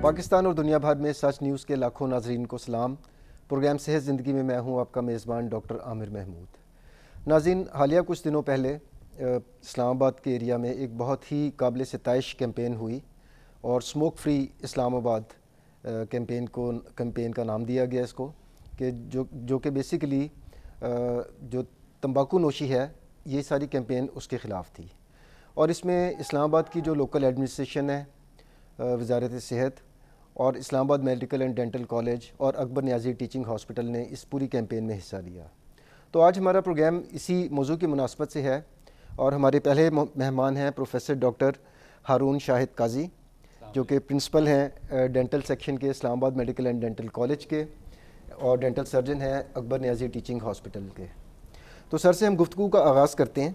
پاکستان اور دنیا بھر میں سچ نیوز کے لاکھوں ناظرین کو سلام۔ پروگرام صحت زندگی میں میں ہوں آپ کا میزبان ڈاکٹر عامر محمود۔ ناظرین، حالیہ کچھ دنوں پہلے اسلام آباد کے ایریا میں ایک بہت ہی قابل ستائش کیمپین ہوئی اور اسموک فری اسلام آباد کیمپین کا نام دیا گیا اس کو، کہ جو کہ بیسیکلی جو تمباکو نوشی ہے یہ ساری کیمپین اس کے خلاف تھی، اور اس میں اسلام آباد کی جو لوکل ایڈمنسٹریشن ہے، وزارت صحت اور اسلام آباد میڈیکل اینڈ ڈینٹل کالج اور اکبر نیازی ٹیچنگ ہاسپٹل نے اس پوری کیمپین میں حصہ لیا۔ تو آج ہمارا پروگرام اسی موضوع کی مناسبت سے ہے، اور ہمارے پہلے مہمان ہیں پروفیسر ڈاکٹر ہارون شاہد قاضی، جو کہ پرنسپل ہیں ڈینٹل سیکشن کے اسلام آباد میڈیکل اینڈ ڈینٹل کالج کے، اور ڈینٹل سرجن ہیں اکبر نیازی ٹیچنگ ہاسپٹل کے۔ تو سر سے ہم گفتگو کا آغاز کرتے ہیں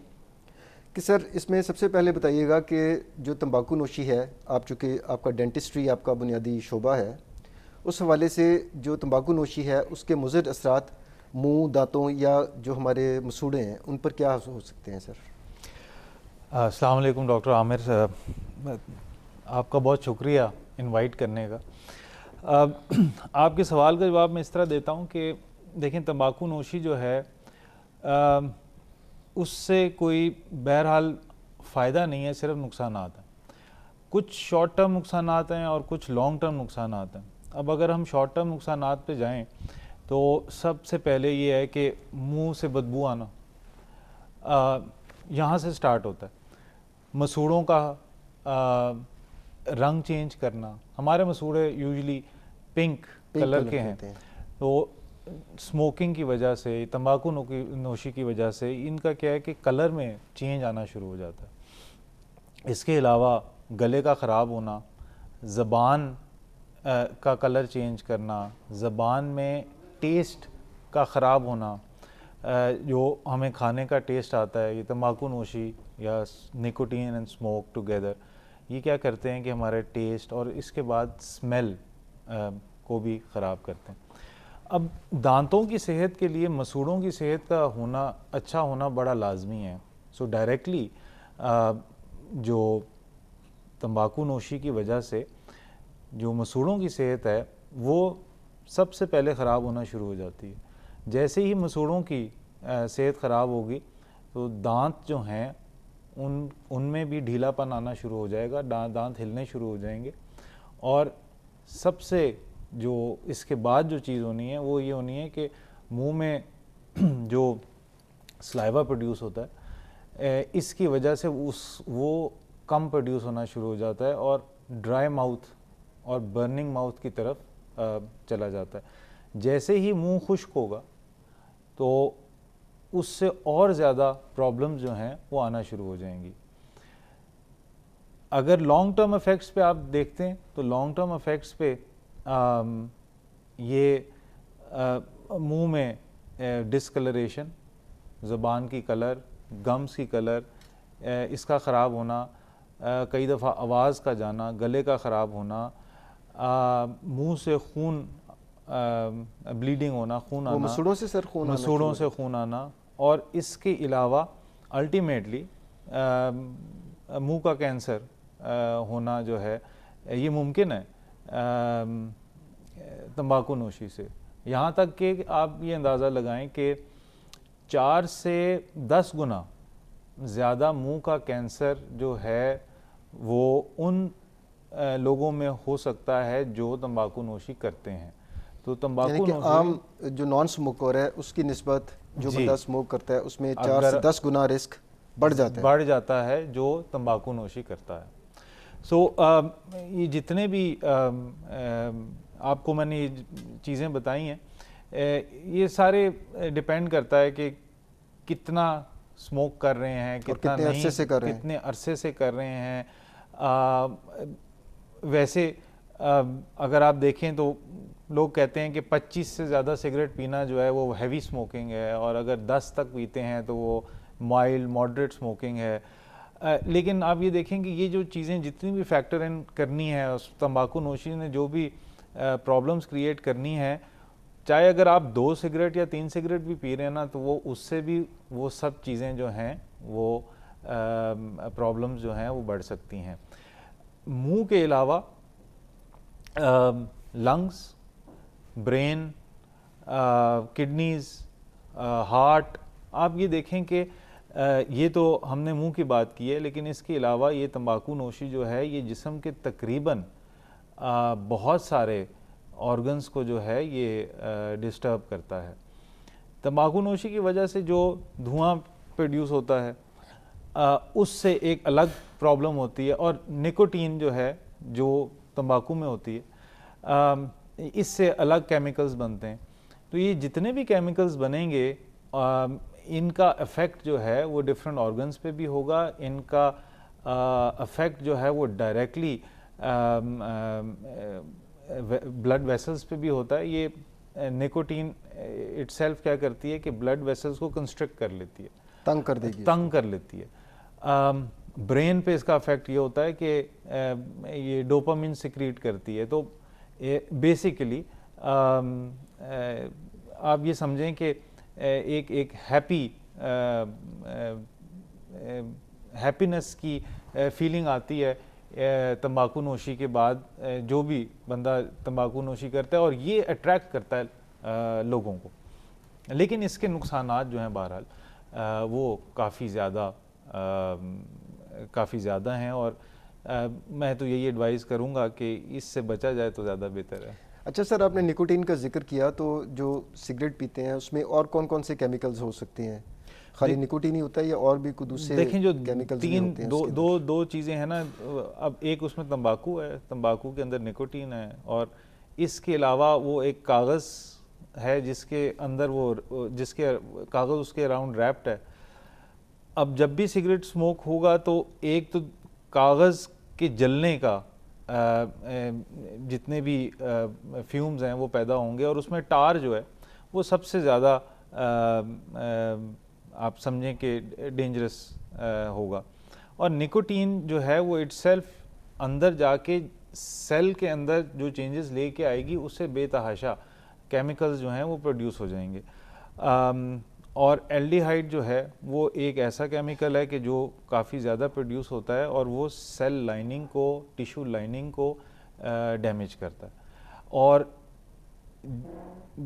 کہ سر اس میں سب سے پہلے بتائیے گا کہ جو تمباکو نوشی ہے، آپ چونکہ آپ کا ڈینٹسٹری آپ کا بنیادی شعبہ ہے، اس حوالے سے جو تمباکو نوشی ہے اس کے مضر اثرات منہ، دانتوں یا جو ہمارے مسوڑے ہیں ان پر کیا ہو سکتے ہیں سر؟ السلام علیکم ڈاکٹر عامر، آپ کا بہت شکریہ انوائٹ کرنے کا۔ آپ کے سوال کا جواب میں اس طرح دیتا ہوں کہ دیکھیں، تمباکو نوشی جو ہے اس سے کوئی بہرحال فائدہ نہیں ہے، صرف نقصانات ہیں۔ کچھ شارٹ ٹرم نقصانات ہیں اور کچھ لانگ ٹرم نقصانات ہیں۔ اب اگر ہم شارٹ ٹرم نقصانات پہ جائیں تو سب سے پہلے یہ ہے کہ منہ سے بدبو آنا، یہاں سے سٹارٹ ہوتا ہے۔ مسوڑوں کا رنگ چینج کرنا، ہمارے مسوڑے یوزلی پنک کلر کے ہیں، تو اسموکنگ کی وجہ سے، تمباکو نوشی کی وجہ سے ان کا کیا ہے کہ کلر میں چینج آنا شروع ہو جاتا ہے۔ اس کے علاوہ گلے کا خراب ہونا، زبان کا کلر چینج کرنا، زبان میں ٹیسٹ کا خراب ہونا، جو ہمیں کھانے کا ٹیسٹ آتا ہے، یہ تمباکو نوشی یا نکوٹین اینڈ اسموک ٹوگیدر یہ کیا کرتے ہیں کہ ہمارے ٹیسٹ اور اس کے بعد اسمیل کو بھی خراب کرتے ہیں۔ اب دانتوں کی صحت کے لیے مسوڑوں کی صحت کا ہونا، اچھا ہونا بڑا لازمی ہے۔ سو ڈائریکٹلی جو تمباکو نوشی کی وجہ سے جو مسوڑوں کی صحت ہے وہ سب سے پہلے خراب ہونا شروع ہو جاتی ہے۔ جیسے ہی مسوڑوں کی صحت خراب ہوگی تو دانت جو ہیں ان میں بھی ڈھیلا پن آنا شروع ہو جائے گا، دانت ہلنے شروع ہو جائیں گے، اور سب سے جو اس کے بعد جو چیز ہونی ہے وہ یہ ہونی ہے کہ منہ میں جو سلائیوا پروڈیوس ہوتا ہے اس کی وجہ سے وہ کم پروڈیوس ہونا شروع ہو جاتا ہے اور ڈرائی ماؤتھ اور برننگ ماؤتھ کی طرف چلا جاتا ہے۔ جیسے ہی منہ خشک ہوگا تو اس سے اور زیادہ پرابلمز جو ہیں وہ آنا شروع ہو جائیں گی۔ اگر لانگ ٹرم افیکٹس پہ آپ دیکھتے ہیں تو لانگ ٹرم افیکٹس پہ یہ منہ میں ڈسکلریشن، زبان کی کلر، گمز کی کلر، اس کا خراب ہونا، کئی دفعہ آواز کا جانا، گلے کا خراب ہونا، منہ سے خون بلیڈنگ ہونا، خون آنا، مسوڑوں سے سر خون آنا، مسوڑوں سے خون آنا، اور اس کے علاوہ الٹیمیٹلی منہ کا کینسر ہونا جو ہے یہ ممکن ہے تمباکو نوشی سے۔ یہاں تک کہ آپ یہ اندازہ لگائیں کہ 4 سے 10 گنا زیادہ منہ کا کینسر جو ہے وہ ان لوگوں میں ہو سکتا ہے جو تمباکو نوشی کرتے ہیں۔ تو تمباکو نوشی عام جو نان سموکر ہے اس کی نسبت جو بندہ سموک کرتا ہے اس میں 4 سے 10 گنا رسک بڑھ جاتا ہے جو تمباکو نوشی کرتا ہے۔ سو یہ جتنے بھی آپ کو میں نے یہ چیزیں بتائی ہیں یہ سارے ڈیپینڈ کرتا ہے کہ کتنا سموک کر رہے ہیں، کتنا نہیں، کتنے عرصے سے کر رہے ہیں۔ ویسے اگر آپ دیکھیں تو لوگ کہتے ہیں کہ 25 سے زیادہ سگریٹ پینا جو ہے وہ ہیوی سموکنگ ہے، اور اگر 10 تک پیتے ہیں تو وہ مائلڈ ماڈریٹ سموکنگ ہے۔ لیکن آپ یہ دیکھیں کہ یہ جو چیزیں جتنی بھی فیکٹر ان کرنی ہے، اس تمباکو نوشی نے جو بھی پرابلمز کریٹ کرنی ہے، چاہے اگر آپ 2 سگریٹ یا 3 سگریٹ بھی پی رہے ہیں نا، تو وہ اس سے بھی وہ سب چیزیں جو ہیں وہ پرابلمز جو ہیں وہ بڑھ سکتی ہیں۔ منہ کے علاوہ لنگس, برین, کڈنیز, ہارٹ. آپ یہ دیکھیں کہ یہ تو ہم نے منہ کی بات کی ہے, لیکن اس کے علاوہ یہ تمباکو نوشی جو ہے یہ جسم کے تقریباً بہت سارے آرگنز کو جو ہے یہ ڈسٹرب کرتا ہے. تمباکو نوشی کی وجہ سے جو دھواں پروڈیوس ہوتا ہے اس سے ایک الگ پرابلم ہوتی ہے, اور نکوٹین جو ہے جو تمباکو میں ہوتی ہے اس سے الگ کیمیکلز بنتے ہیں. تو یہ جتنے بھی کیمیکلز بنیں گے ان کا افیکٹ جو ہے وہ ڈفرینٹ آرگنز پہ بھی ہوگا. ان کا افیکٹ جو ہے وہ ڈائریکٹلی بلڈ ویسلز پہ بھی ہوتا ہے. یہ نکوٹین اٹ سیلف کیا کرتی ہے کہ بلڈ ویسلز کو کنسٹرکٹ کر لیتی ہے, تنگ کر لیتی ہے. برین پہ اس کا افیکٹ یہ ہوتا ہے کہ یہ ڈوپامین سیکریٹ کرتی ہے. تو بیسیکلی آپ یہ سمجھیں کہ ایک ہیپینس کی فیلنگ آتی ہے تمباکو نوشی کے بعد جو بھی بندہ تمباکو نوشی کرتا ہے, اور یہ اٹریکٹ کرتا ہے لوگوں کو. لیکن اس کے نقصانات جو ہیں بہرحال وہ کافی زیادہ ہیں, اور میں تو یہی ایڈوائز کروں گا کہ اس سے بچا جائے تو زیادہ بہتر ہے. اچھا سر, آپ نے نکوٹین کا ذکر کیا, تو جو سگریٹ پیتے ہیں اس میں اور کون کون سے کیمیکلز ہو سکتے ہیں؟ خالی نکوٹین ہی ہوتا ہے یا اور بھی کوئی دوسرے دیکھیں جو کیمیکلز بھی ہوتے ہیں؟ دو چیزیں ہیں نا. اب ایک اس میں تمباکو ہے, تمباکو کے اندر نکوٹین ہے, اور اس کے علاوہ وہ ایک کاغذ ہے جس کے اندر جس کے کاغذ اس کے اراؤنڈ ریپڈ ہے. اب جب بھی سگریٹ سموک ہوگا تو ایک تو کاغذ کے جلنے کا جتنے بھی فیومز ہیں وہ پیدا ہوں گے, اور اس میں ٹار جو ہے وہ سب سے زیادہ آپ سمجھیں کہ ڈینجرس ہوگا. اور نکوٹین جو ہے وہ اٹ سیلف اندر جا کے سیل کے اندر جو چینجز لے کے آئے گی اس سے بے تحاشا کیمیکلز جو ہیں وہ پروڈیوس ہو جائیں گے. اور الڈیہائیڈ جو ہے وہ ایک ایسا کیمیکل ہے کہ جو کافی زیادہ پروڈیوس ہوتا ہے, اور وہ سیل لائننگ کو, ٹیشو لائننگ کو ڈیمیج کرتا ہے. اور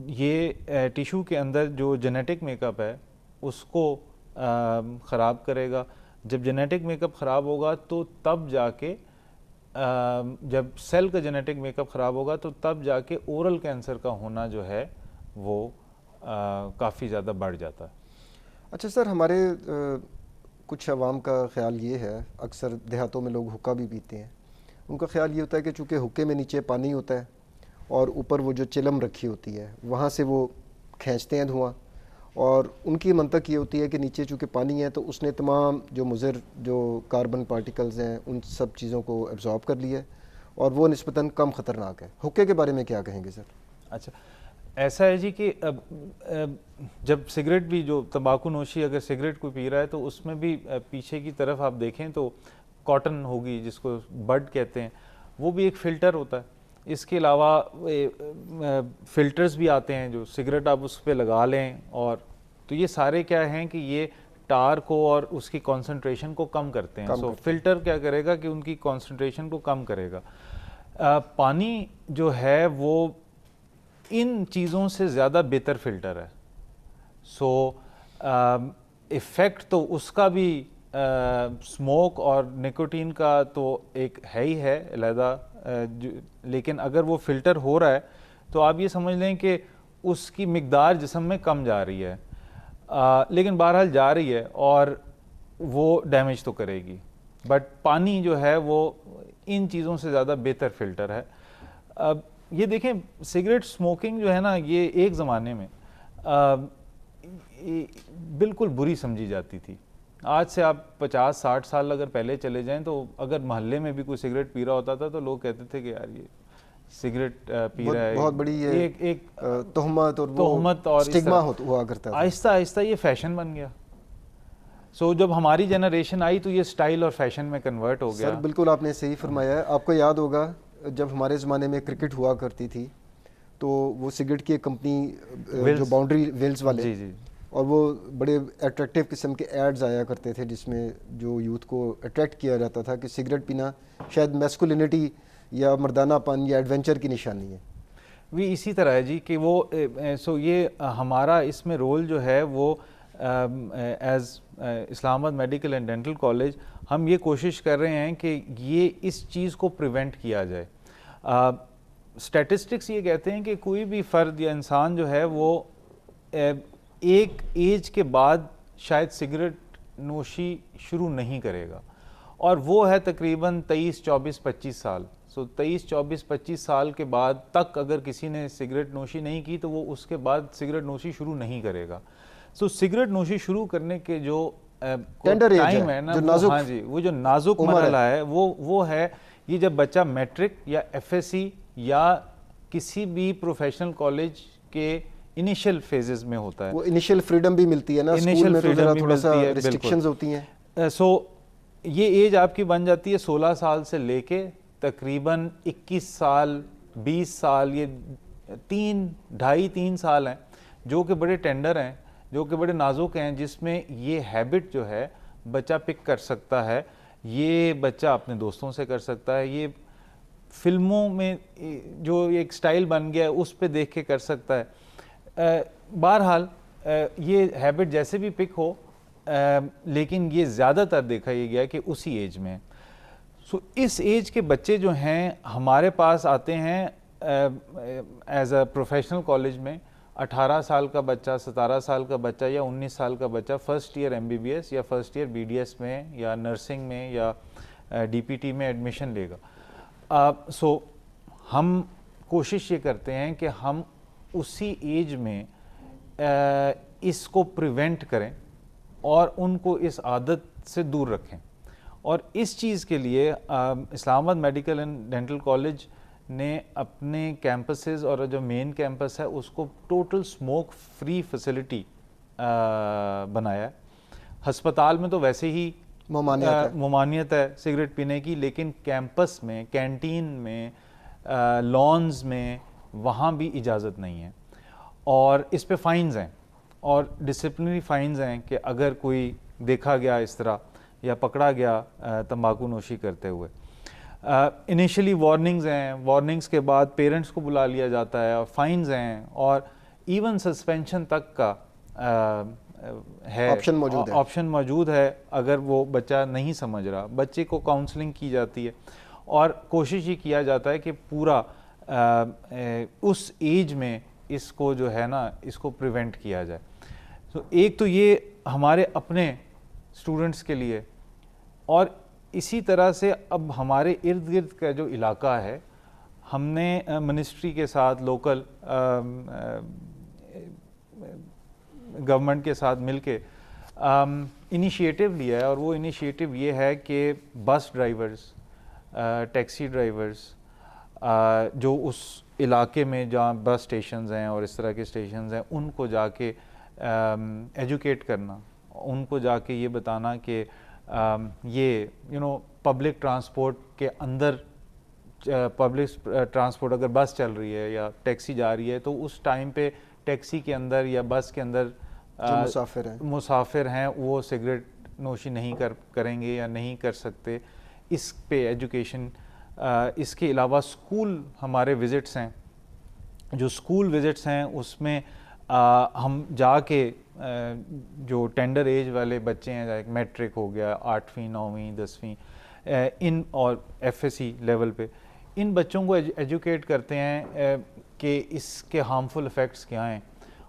یہ ٹیشو کے اندر جو جینیٹک میک اپ ہے اس کو خراب کرے گا. جب جینیٹک میک اپ خراب ہوگا تو تب جا کے جب سیل کا جینیٹک میک اپ خراب ہوگا تو تب جا کے اورل کینسر کا ہونا جو ہے وہ کافی زیادہ بڑھ جاتا ہے. اچھا سر, ہمارے کچھ عوام کا خیال یہ ہے, اکثر دیہاتوں میں لوگ حقہ بھی پیتے ہیں, ان کا خیال یہ ہوتا ہے کہ چونکہ حقے میں نیچے پانی ہوتا ہے اور اوپر وہ جو چلم رکھی ہوتی ہے وہاں سے وہ کھینچتے ہیں دھواں, اور ان کی منطق یہ ہوتی ہے کہ نیچے چونکہ پانی ہے تو اس نے تمام جو مضر جو کاربن پارٹیکلز ہیں ان سب چیزوں کو ایبزارب کر لیا ہے, اور وہ نسبتاً کم خطرناک ہے. حقے کے بارے میں کیا کہیں گے سر؟ اچھا, ایسا ہے جی کہ جب سگریٹ بھی جو تمباکو نوشی اگر سگریٹ کوئی پی رہا ہے تو اس میں بھی پیچھے کی طرف آپ دیکھیں تو کاٹن ہوگی جس کو بڈ کہتے ہیں, وہ بھی ایک فلٹر ہوتا ہے. اس کے علاوہ فلٹرز بھی آتے ہیں جو سگریٹ آپ اس پہ لگا لیں, اور تو یہ سارے کیا ہیں کہ یہ ٹار کو اور اس کی کانسنٹریشن کو کم کرتے ہیں. سو فلٹر کیا کرے گا کہ ان کی کانسنٹریشن کو کم کرے گا. پانی جو ہے وہ ان چیزوں سے زیادہ بہتر فلٹر ہے. سو ایفیکٹ تو اس کا بھی سموک اور نکوٹین کا تو ایک ہے ہی ہے علیحدہ, لیکن اگر وہ فلٹر ہو رہا ہے تو آپ یہ سمجھ لیں کہ اس کی مقدار جسم میں کم جا رہی ہے, لیکن بہرحال جا رہی ہے اور وہ ڈیمیج تو کرے گی. بٹ پانی جو ہے وہ ان چیزوں سے زیادہ بہتر فلٹر ہے. اب یہ دیکھیں سگریٹ سموکنگ جو ہے نا یہ ایک زمانے میں بالکل بری سمجھی جاتی تھی. آج سے آپ 50-60 سال اگر پہلے چلے جائیں تو اگر محلے میں بھی کوئی سگریٹ پی رہا ہوتا تھا تو لوگ کہتے تھے کہ یار یہ سگریٹ پی رہا ہے, بہت بڑی ایک تہمت اور اسٹگما ہوا کرتا ہے. آہستہ آہستہ یہ فیشن بن گیا. سو جب ہماری جنریشن آئی تو یہ سٹائل اور فیشن میں کنورٹ ہو گیا. سر بالکل آپ نے صحیح فرمایا ہے. آپ کو یاد ہوگا جب ہمارے زمانے میں کرکٹ ہوا کرتی تھی تو وہ سگریٹ کی ایک کمپنی جو باؤنڈری ویلز والے, جی جی, اور وہ بڑے اٹریکٹیو قسم کے ایڈز آیا کرتے تھے جس میں جو یوتھ کو اٹریکٹ کیا جاتا تھا کہ سگریٹ پینا شاید میسکولینٹی یا مردانہ پن یا ایڈونچر کی نشانی ہے؟ بھی اسی طرح ہے جی کہ وہ یہ ہمارا اس میں رول جو ہے وہ ایز اسلام آباد میڈیکل اینڈ ڈینٹل کالج ہم یہ کوشش کر رہے ہیں کہ یہ اس چیز کو پریونٹ کیا جائے. اسٹیٹسٹکس یہ کہتے ہیں کہ کوئی بھی فرد یا انسان جو ہے وہ ایک ایج کے بعد شاید سگریٹ نوشی شروع نہیں کرے گا, اور وہ ہے تقریباً 23, 24, 25 سال. 23, 24, 25 سال کے بعد تک اگر کسی نے سگریٹ نوشی نہیں کی تو وہ اس کے بعد سگریٹ نوشی شروع نہیں کرے گا. سگریٹ نوشی شروع کرنے کے جو ٹائم ہے نا, ہاں جی, وہ جو نازک مرحلہ ہے وہ ہے یہ جب بچہ میٹرک یا ایف ایس سی یا کسی بھی پروفیشنل کالج کے انیشل فیزز میں ہوتا ہے. وہ انیشل فریڈم بھی ملتی ہے نا, اسکول میں تو ذرا تھوڑا سا ریسٹرکشنز ہوتی ہیں. یہ ایج آپ کی بن جاتی ہے 16 سال سے لے کے تقریباً 21 سال 20 سال, یہ 2.5-3 سال ہیں جو کہ بڑے ٹینڈر ہیں, جو کہ بڑے نازک ہیں, جس میں یہ ہیبٹ جو ہے بچہ پک کر سکتا ہے. یہ بچہ اپنے دوستوں سے کر سکتا ہے, یہ فلموں میں جو ایک سٹائل بن گیا ہے اس پہ دیکھ کے کر سکتا ہے. بہرحال یہ ہیبٹ جیسے بھی پک ہو, لیکن یہ زیادہ تر دیکھا یہ گیا کہ اسی ایج میں. اس ایج کے بچے جو ہیں ہمارے پاس آتے ہیں ایز اے پروفیشنل کالج میں. 18 سال کا بچہ, 17 سال کا بچہ یا 19 سال کا بچہ first year M B B S یا first year B D S میں یا نرسنگ میں یا ڈی پی ٹی میں ایڈمیشن لے گا. ہم کوشش یہ کرتے ہیں کہ ہم اسی ایج میں اس کو پریونٹ کریں اور ان کو اس عادت سے دور رکھیں. اور اس چیز کے لیے اسلام آباد میڈیکل اینڈ ڈینٹل کالج نے اپنے کیمپسز اور جو مین کیمپس ہے اس کو ٹوٹل سموک فری فیسلٹی بنایا ہے. ہسپتال میں تو ویسے ہی ممانعت ہے سگریٹ پینے کی, لیکن کیمپس میں, کینٹین میں, لانز میں, وہاں بھی اجازت نہیں ہے. اور اس پہ فائنز ہیں اور ڈسپلنری فائنز ہیں کہ اگر کوئی دیکھا گیا اس طرح یا پکڑا گیا تمباکو نوشی کرتے ہوئے. انیشلی وارننگز ہیں, وارننگز کے بعد پیرنٹس کو بلا لیا جاتا ہے اور فائنز ہیں, اور ایون سسپینشن تک کا ہے, آپشن موجود ہے اگر وہ بچہ نہیں سمجھ رہا. بچے کو کاؤنسلنگ کی جاتی ہے اور کوشش یہ کیا جاتا ہے کہ پورا اس ایج میں اس کو جو ہے نا اس کو پریونٹ کیا جائے. ایک تو یہ ہمارے اپنے اسٹوڈنٹس کے لیے, اور اسی طرح سے اب ہمارے ارد گرد کا جو علاقہ ہے ہم نے منسٹری کے ساتھ, لوکل گورنمنٹ کے ساتھ مل کے انیشیٹو لیا ہے. اور وہ انیشیٹو یہ ہے کہ بس ڈرائیورز, ٹیکسی ڈرائیورز جو اس علاقے میں جہاں بس اسٹیشنز ہیں اور اس طرح کے اسٹیشنز ہیں ان کو جا کے ایجوکیٹ کرنا, ان کو جا کے یہ بتانا کہ یہ پبلک ٹرانسپورٹ کے اندر, پبلک ٹرانسپورٹ اگر بس چل رہی ہے یا ٹیکسی جا رہی ہے تو اس ٹائم پہ ٹیکسی کے اندر یا بس کے اندر مسافر ہیں وہ سگریٹ نوشی نہیں کریں گے یا نہیں کر سکتے. اس پہ ایجوکیشن. اس کے علاوہ اسکول ہمارے وزٹس ہیں, جو اسکول وزٹس ہیں اس میں ہم جا کے جو ٹینڈر ایج والے بچے ہیں, لائک میٹرک ہو گیا, 8ویں 9ویں 10ویں ان اور ایف ایس سی لیول پہ, ان بچوں کو ایجوکیٹ کرتے ہیں کہ اس کے ہارمفل افیکٹس کیا ہیں.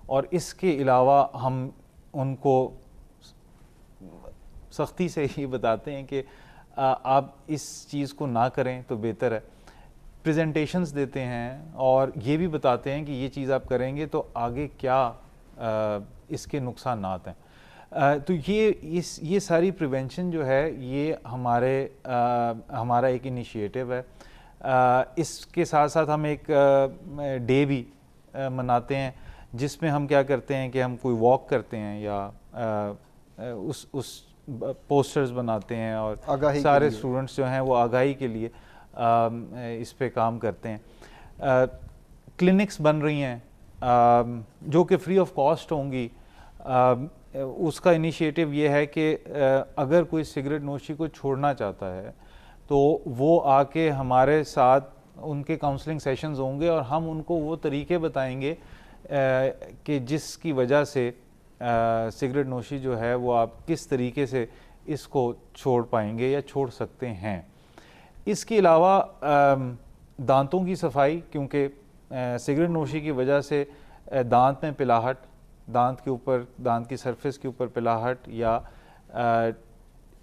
اور اس کے علاوہ ہم ان کو سختی سے یہ بتاتے ہیں کہ آپ اس چیز کو نہ کریں تو بہتر ہے. پریزنٹیشنز دیتے ہیں اور یہ بھی بتاتے ہیں کہ یہ چیز آپ کریں گے تو آگے کیا اس کے نقصانات ہیں. تو یہ ساری پریونشن جو ہے یہ ہمارا ایک انیشیٹو ہے. اس کے ساتھ ساتھ ہم ایک ڈے بھی مناتے ہیں جس میں ہم کیا کرتے ہیں کہ ہم کوئی واک کرتے ہیں یا اس پوسٹرز بناتے ہیں اور سارے اسٹوڈنٹس جو ہیں وہ آگاہی کے لیے اس پہ کام کرتے ہیں. کلینکس بن رہی ہیں جو کہ فری آف کاسٹ ہوں گی. اس کا انیشیٹو یہ ہے کہ اگر کوئی سگریٹ نوشی کو چھوڑنا چاہتا ہے تو وہ آ کے ہمارے ساتھ ان کے کاؤنسلنگ سیشنز ہوں گے اور ہم ان کو وہ طریقے بتائیں گے کہ جس کی وجہ سے سگریٹ نوشی جو ہے وہ آپ کس طریقے سے اس کو چھوڑ پائیں گے یا چھوڑ سکتے ہیں۔ اس کے علاوہ دانتوں کی صفائی، کیونکہ سگریٹ نوشی کی وجہ سے دانت میں پلاہٹ، دانت کے اوپر، دانت کی سرفیس کے اوپر پلاہٹ یا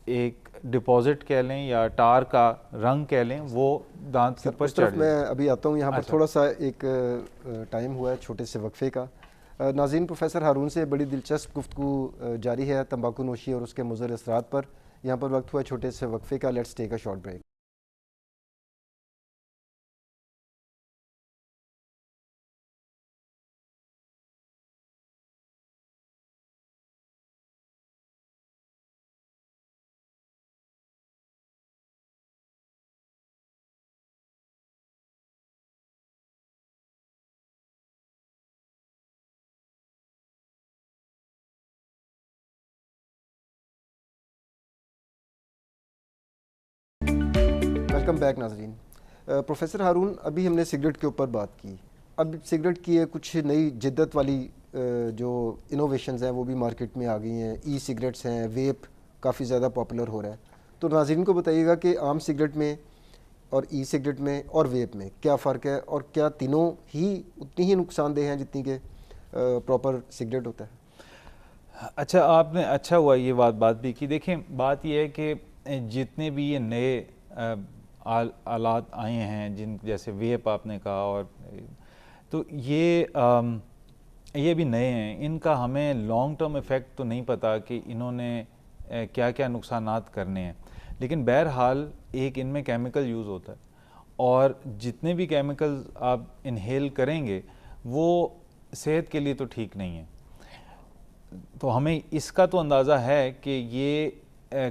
ایک ڈپازٹ کہہ لیں یا ٹار کا رنگ کہہ لیں، وہ دانت کے اوپر چڑھ جائے۔ میں ابھی آتا ہوں یہاں پر تھوڑا سا ایک ٹائم ہوا ہے چھوٹے سے وقفے کا۔ ناظرین، پروفیسر ہارون سے بڑی دلچسپ گفتگو جاری ہے تمباکو نوشی اور اس کے مضر اثرات پر۔ یہاں پر وقت ہوا ہے چھوٹے سے وقفے کا۔ Let's take a short break. Welcome back ناظرین۔ پروفیسر ہارون، ابھی ہم نے سگریٹ کے اوپر بات کی، اب سگریٹ کی کچھ نئی جدت والی جو انوویشنز ہیں وہ بھی مارکیٹ میں آ گئی ہیں، ای سگریٹس ہیں، ویپ کافی زیادہ پاپولر ہو رہا ہے۔ تو ناظرین کو بتائیے گا کہ عام سگریٹ میں اور ای سگریٹ میں اور ویپ میں کیا فرق ہے، اور کیا تینوں ہی اتنی ہی نقصان دہ ہیں جتنی کہ پراپر سگریٹ ہوتا ہے؟ اچھا، آپ نے اچھا ہوا یہ بات بھی کی۔ دیکھیں، بات یہ ہے کہ جتنے بھی یہ نئے آلات آئے ہیں، جن جیسے ویپ آپ نے کہا، اور تو یہ بھی نئے ہیں، ان کا ہمیں لانگ ٹرم ایفیکٹ تو نہیں پتا کہ انہوں نے کیا کیا نقصانات کرنے ہیں، لیکن بہرحال ایک ان میں کیمیکل یوز ہوتا ہے، اور جتنے بھی کیمیکلز آپ انہیل کریں گے وہ صحت کے لیے تو ٹھیک نہیں ہے۔ تو ہمیں اس کا تو اندازہ ہے کہ یہ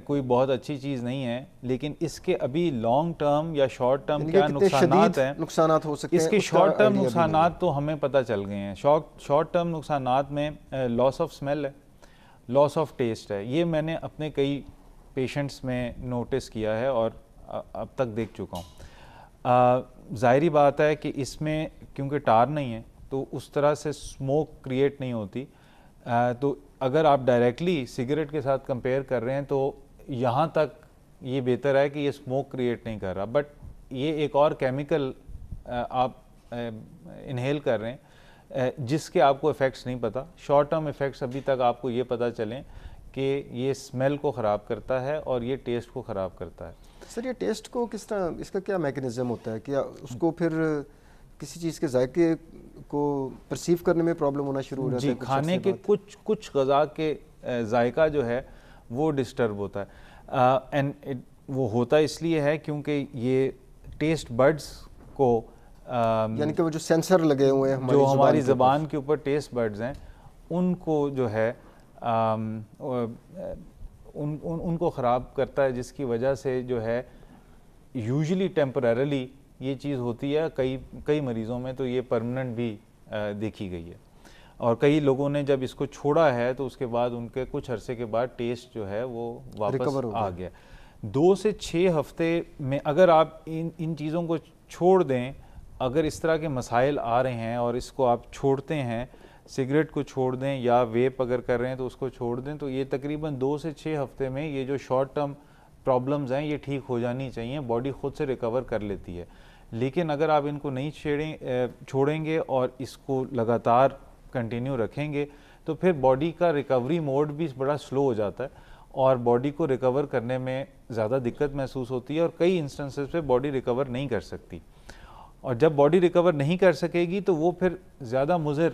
کوئی بہت اچھی چیز نہیں ہے، لیکن اس کے ابھی لانگ ٹرم یا شارٹ ٹرم کیا نقصانات ہو سکتے ہیں، اس کے شارٹ ٹرم نقصانات تو ہمیں پتہ چل گئے ہیں۔ شارٹ ٹرم نقصانات میں لاس آف سمیل ہے، لاس آف ٹیسٹ ہے۔ یہ میں نے اپنے کئی پیشنٹس میں نوٹس کیا ہے اور اب تک دیکھ چکا ہوں۔ ظاہری بات ہے کہ اس میں کیونکہ ٹار نہیں ہے تو اس طرح سے سموک کریٹ نہیں ہوتی، تو اگر آپ ڈائریکٹلی سگریٹ کے ساتھ کمپیئر کر رہے ہیں تو یہاں تک یہ بہتر ہے کہ یہ سموک کریٹ نہیں کر رہا، بٹ یہ ایک اور کیمیکل آپ انہیل کر رہے ہیں جس کے آپ کو ایفیکٹس نہیں پتہ۔ شارٹ ٹرم ایفیکٹس ابھی تک آپ کو یہ پتہ چلیں کہ یہ اسمیل کو خراب کرتا ہے اور یہ ٹیسٹ کو خراب کرتا ہے۔ سر، یہ ٹیسٹ کو کس طرح، اس کا کیا میکنزم ہوتا ہے؟ کیا اس کو پھر کسی چیز کے ذائقے کو پرسیو کرنے میں پرابلم ہونا شروع ہو جاتا ہے؟ جی، کھانے کے کچھ غذا کے ذائقہ جو ہے وہ ڈسٹرب ہوتا ہے، اینڈ وہ ہوتا اس لیے ہے کیونکہ یہ ٹیسٹ برڈز کو، یعنی کہ وہ جو سینسر لگے ہوئے ہیں جو ہماری زبان کے اوپر ٹیسٹ برڈز ہیں، ان کو جو ہے ان کو خراب کرتا ہے، جس کی وجہ سے جو ہے یوزلی ٹیمپریرلی یہ چیز ہوتی ہے۔ کئی مریضوں میں تو یہ پرماننٹ بھی دیکھی گئی ہے، اور کئی لوگوں نے جب اس کو چھوڑا ہے تو اس کے بعد ان کے کچھ عرصے کے بعد ٹیسٹ جو ہے وہ واپس آ گیا۔ 2 سے 6 ہفتے میں اگر آپ ان چیزوں کو چھوڑ دیں، اگر اس طرح کے مسائل آ رہے ہیں اور اس کو آپ چھوڑتے ہیں، سگریٹ کو چھوڑ دیں یا ویپ اگر کر رہے ہیں تو اس کو چھوڑ دیں، تو یہ تقریباً 2 سے 6 ہفتے میں یہ جو شارٹ ٹرم پرابلمز ہیں یہ ٹھیک ہو جانی چاہیے، باڈی خود سے ریکور کر لیتی ہے۔ لیکن اگر آپ ان کو نہیں چھوڑیں گے اور اس کو لگاتار کنٹینیو رکھیں گے تو پھر باڈی کا ریکوری موڈ بھی بڑا سلو ہو جاتا ہے اور باڈی کو ریکور کرنے میں زیادہ دقت محسوس ہوتی ہے، اور کئی انسٹنسز پہ باڈی ریکور نہیں کر سکتی، اور جب باڈی ریکور نہیں کر سکے گی تو وہ پھر زیادہ مضر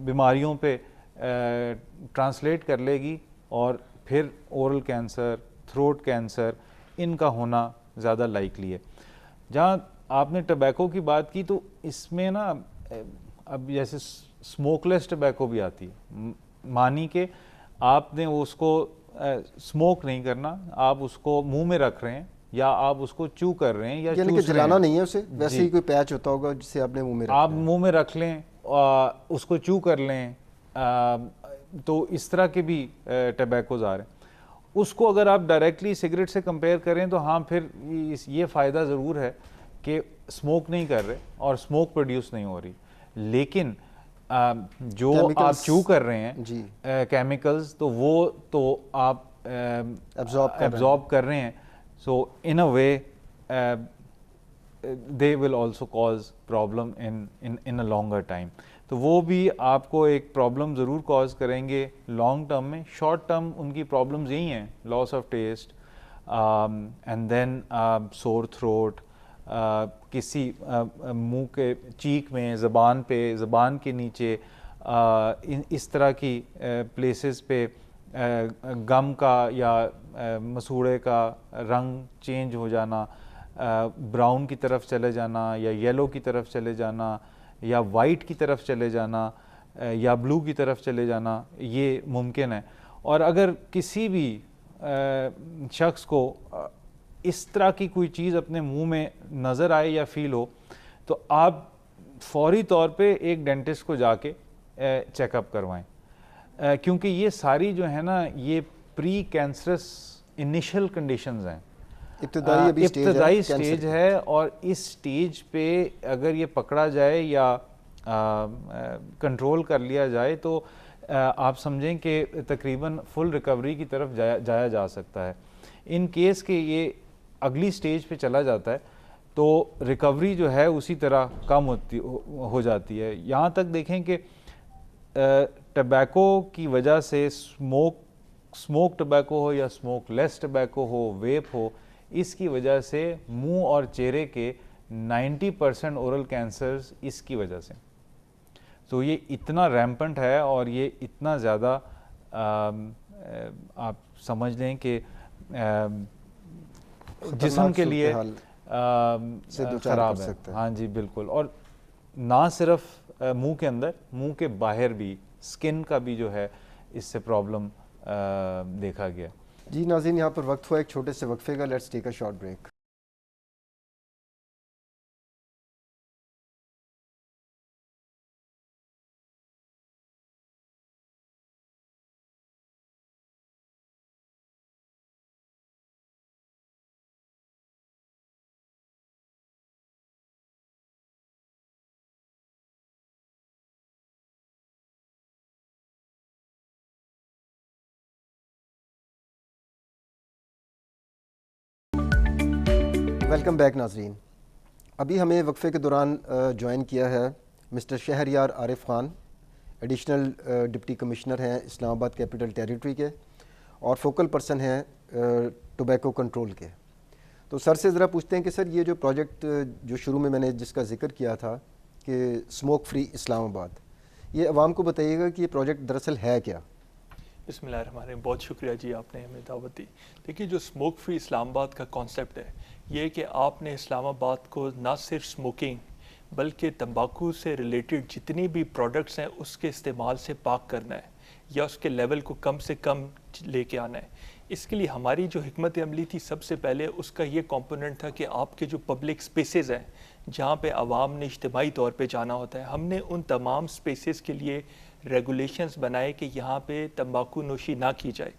بیماریوں پہ ٹرانسلیٹ کر لے گی، اور پھر اورل کینسر، تھروٹ کینسر، ان کا ہونا زیادہ لائکلی ہے۔ جہاں آپ نے ٹبیکو کی بات کی تو اس میں نا اب جیسے سموک لیس ٹبیکو بھی آتی ہے، مانی کہ آپ نے اس کو سموک نہیں کرنا، آپ اس کو منہ میں رکھ رہے ہیں یا آپ اس کو چو کر رہے ہیں یا یعنی کہ جلانا نہیں ہے اسے، ویسے ہی کوئی پیچ ہوتا ہوگا جسے آپ نے منہ میں رکھ، آپ منہ میں رکھ لیں، اس کو چو کر لیں، تو اس طرح کے بھی ٹبیکوز آ رہے ہیں۔ اس کو اگر آپ ڈائریکٹلی سگریٹ سے کمپیئر کریں تو ہاں پھر یہ فائدہ ضرور ہے کہ اسموک نہیں کر رہے اور اسموک پروڈیوس نہیں ہو رہی، لیکن جو آپ چو کر رہے ہیں کیمیکلز تو وہ تو آپ ایبزارب کر رہے ہیں، سو ان اے وے they will also cause problem in a longer time. تو وہ بھی آپ کو ایک پرابلم ضرور کاز کریں گے لانگ ٹرم میں. شارٹ ٹرم ان کی پرابلمز یہی ہیں، لاس آف ٹیسٹ اینڈ دین سور تھروٹ، کسی منہ کے چیک میں، زبان پہ، زبان کے نیچے، اس طرح کی پلیسز پہ گم کا یا مسوڑے کا رنگ چینج ہو جانا، براؤن کی طرف چلے جانا یا یلو کی طرف چلے جانا یا وائٹ کی طرف چلے جانا یا بلو کی طرف چلے جانا، یہ ممکن ہے. اور اگر کسی بھی شخص کو اس طرح کی کوئی چیز اپنے منہ میں نظر آئے یا فیل ہو تو آپ فوری طور پہ ایک ڈینٹسٹ کو جا کے چیک اپ کروائیں، کیونکہ یہ ساری جو ہے نا یہ پری کینسرس انیشل کنڈیشنز ہیں، ابتدائی سٹیج ہے، اور اس سٹیج پہ اگر یہ پکڑا جائے یا کنٹرول کر لیا جائے تو آپ سمجھیں کہ تقریباً فل ریکوری کی طرف جایا جا سکتا ہے. ان کیس کہ یہ اگلی سٹیج پہ چلا جاتا ہے تو ریکوری جو ہے اسی طرح کم ہو جاتی ہے. یہاں تک دیکھیں کہ ٹبیکو کی وجہ سے اسموک ٹبیکو ہو یا اسموک لیس ٹبیکو ہو، ویپ ہو، اس کی وجہ سے منہ اور چہرے کے 90% اورل کینسرز اس کی وجہ سے. تو یہ اتنا ریمپنٹ ہے اور یہ اتنا زیادہ آپ سمجھ لیں کہ جسم کے لیے خراب ہے. ہاں جی بالکل. اور نہ صرف منہ کے اندر، منہ کے باہر بھی سکن کا بھی جو ہے اس سے پرابلم دیکھا گیا. جی ناظرین، یہاں پر وقت ہوا ایک چھوٹے سے وقفے کا. Let's take a short break. Welcome back ناظرین. ابھی ہمیں وقفے کے دوران جوائن کیا ہے mister Shahryar Arif Khan, additional deputy commissioner ہیں اسلام آباد کیپٹل ٹیریٹری کے اور فوکل پرسن ہیں ٹوبیکو کنٹرول کے. تو سر سے ذرا پوچھتے ہیں کہ سر یہ جو پروجیکٹ جو شروع میں نے جس کا ذکر کیا تھا کہ اسموک فری اسلام آباد، یہ عوام کو بتائیے گا کہ یہ پروجیکٹ دراصل ہے کیا؟ بسم اللہ الرحمن الرحیم. بہت شکریہ جی، آپ نے ہمیں دعوت دی. دیکھیے جو اسموک فری اسلام آباد کا کانسیپٹ ہے یہ کہ آپ نے اسلام آباد کو نہ صرف اسموکنگ بلکہ تمباکو سے ریلیٹڈ جتنی بھی پروڈکٹس ہیں اس کے استعمال سے پاک کرنا ہے یا اس کے لیول کو کم سے کم لے کے آنا ہے. اس کے لیے ہماری جو حکمت عملی تھی سب سے پہلے اس کا یہ کمپوننٹ تھا کہ آپ کے جو پبلک سپیسز ہیں جہاں پہ عوام نے اجتماعی طور پہ جانا ہوتا ہے، ہم نے ان تمام سپیسز کے لیے ریگولیشنز بنائے کہ یہاں پہ تمباکو نوشی نہ کی جائے.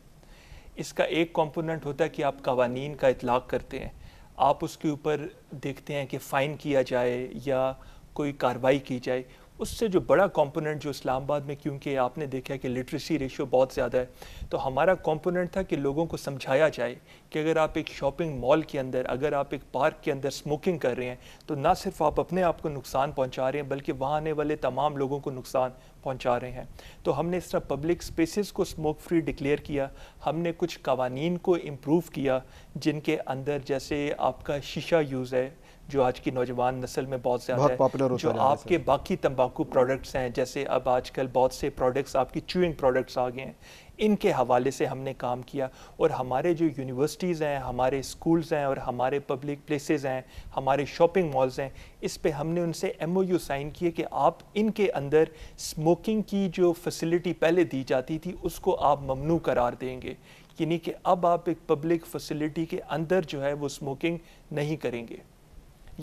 اس کا ایک کمپوننٹ ہوتا ہے کہ آپ قوانین کا اطلاق کرتے ہیں، آپ اس کے اوپر دیکھتے ہیں کہ فائن کیا جائے یا کوئی کارروائی کی جائے. اس سے جو بڑا کمپوننٹ جو اسلام آباد میں، کیونکہ آپ نے دیکھا کہ لٹریسی ریشو بہت زیادہ ہے، تو ہمارا کمپوننٹ تھا کہ لوگوں کو سمجھایا جائے کہ اگر آپ ایک شاپنگ مال کے اندر، اگر آپ ایک پارک کے اندر اسموکنگ کر رہے ہیں تو نہ صرف آپ اپنے آپ کو نقصان پہنچا رہے ہیں بلکہ وہاں آنے والے تمام لوگوں کو نقصان پہنچا رہے ہیں. تو ہم نے اس طرح پبلک سپیسز کو اسموک فری ڈکلیئر کیا. ہم نے کچھ قوانین کو امپروو کیا جن کے اندر جیسے آپ کا شیشہ یوز ہے جو آج کی نوجوان نسل میں بہت زیادہ ہے، جو آپ کے باقی تمباکو پروڈکٹس ہیں، جیسے اب آج کل بہت سے پروڈکٹس آپ کی چیونگ پروڈکٹس آ گئے ہیں، ان کے حوالے سے ہم نے کام کیا. اور ہمارے جو یونیورسٹیز ہیں، ہمارے اسکولز ہیں اور ہمارے پبلک پلیسز ہیں، ہمارے شاپنگ مالز ہیں، اس پہ ہم نے ان سے ایم او یو سائن کیے کہ آپ ان کے اندر اسموکنگ کی جو فیسلٹی پہلے دی جاتی تھی اس کو آپ ممنوع قرار دیں گے، یعنی کہ اب آپ ایک پبلک فیسلٹی کے اندر جو ہے وہ اسموکنگ نہیں کریں گے.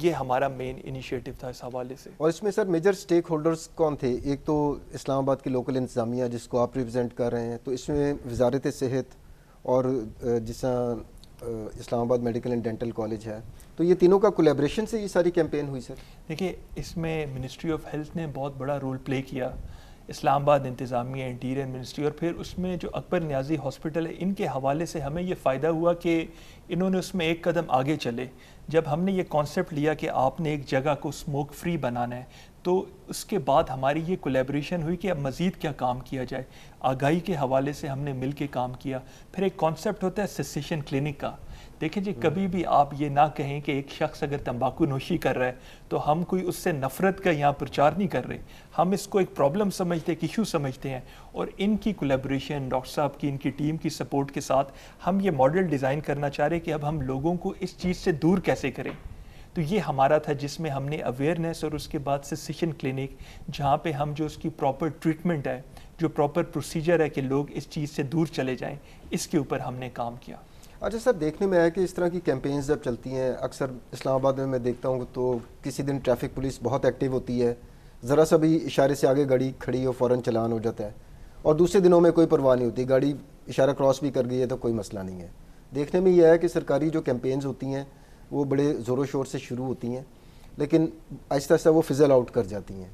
یہ ہمارا مین انیشیٹو تھا اس حوالے سے. اور اس میں سر میجر سٹیک ہولڈرز کون تھے؟ ایک تو اسلام آباد کی لوکل انتظامیہ جس کو آپ ریپرزینٹ کر رہے ہیں، تو اس میں وزارت صحت اور جس طرح اسلام آباد میڈیکل اینڈ ڈینٹل کالج ہے، تو یہ تینوں کا کولیبریشن سے یہ ساری کیمپین ہوئی سر؟ دیکھیے اس میں منسٹری آف ہیلتھ نے بہت بڑا رول پلے کیا، اسلام آباد انتظامیہ، انٹیریئر منسٹری، اور پھر اس میں جو اکبر نیازی ہاسپٹل ہے ان کے حوالے سے ہمیں یہ فائدہ ہوا کہ انہوں نے اس میں ایک قدم آگے چلے. جب ہم نے یہ کانسیپٹ لیا کہ آپ نے ایک جگہ کو اسموک فری بنانا ہے، تو اس کے بعد ہماری یہ کولیبریشن ہوئی کہ اب مزید کیا کام کیا جائے. آگاہی کے حوالے سے ہم نے مل کے کام کیا. پھر ایک کانسیپٹ ہوتا ہے سیسیشن کلینک کا. دیکھیں جی، کبھی بھی آپ یہ نہ کہیں کہ ایک شخص اگر تمباکو نوشی کر رہا ہے تو ہم کوئی اس سے نفرت کا یہاں پرچار نہیں کر رہے. ہم اس کو ایک پرابلم سمجھتے ہیں، ایک ایشو سمجھتے ہیں، اور ان کی کولیبریشن، ڈاکٹر صاحب کی، ان کی ٹیم کی سپورٹ کے ساتھ ہم یہ ماڈل ڈیزائن کرنا چاہ رہے کہ اب ہم لوگوں کو اس چیز سے دور کیسے کریں. تو یہ ہمارا تھا جس میں ہم نے اویئرنیس اور اس کے بعد سیسیشن کلینک، جہاں پہ ہم جو اس کی پراپر ٹریٹمنٹ ہے، جو پراپر پروسیجر ہے کہ لوگ اس چیز سے دور چلے جائیں، اس کے اوپر ہم نے کام کیا. اچھا سر، دیکھنے میں آیا کہ اس طرح کی کیمپینز جب چلتی ہیں، اکثر اسلام آباد میں دیکھتا ہوں تو کسی دن ٹریفک پولیس بہت ایکٹیو ہوتی ہے، ذرا سا بھی اشارے سے آگے گاڑی کھڑی ہو فوراً چلان ہو جاتا ہے، اور دوسرے دنوں میں کوئی پرواہ نہیں ہوتی، گاڑی اشارہ کراس بھی کر گئی ہے تو کوئی مسئلہ نہیں ہے. دیکھنے میں یہ ہے کہ سرکاری جو کیمپینز ہوتی ہیں وہ بڑے زور و شور سے شروع ہوتی ہیں، لیکن آہستہ آہستہ وہ فزل آؤٹ کر جاتی ہیں.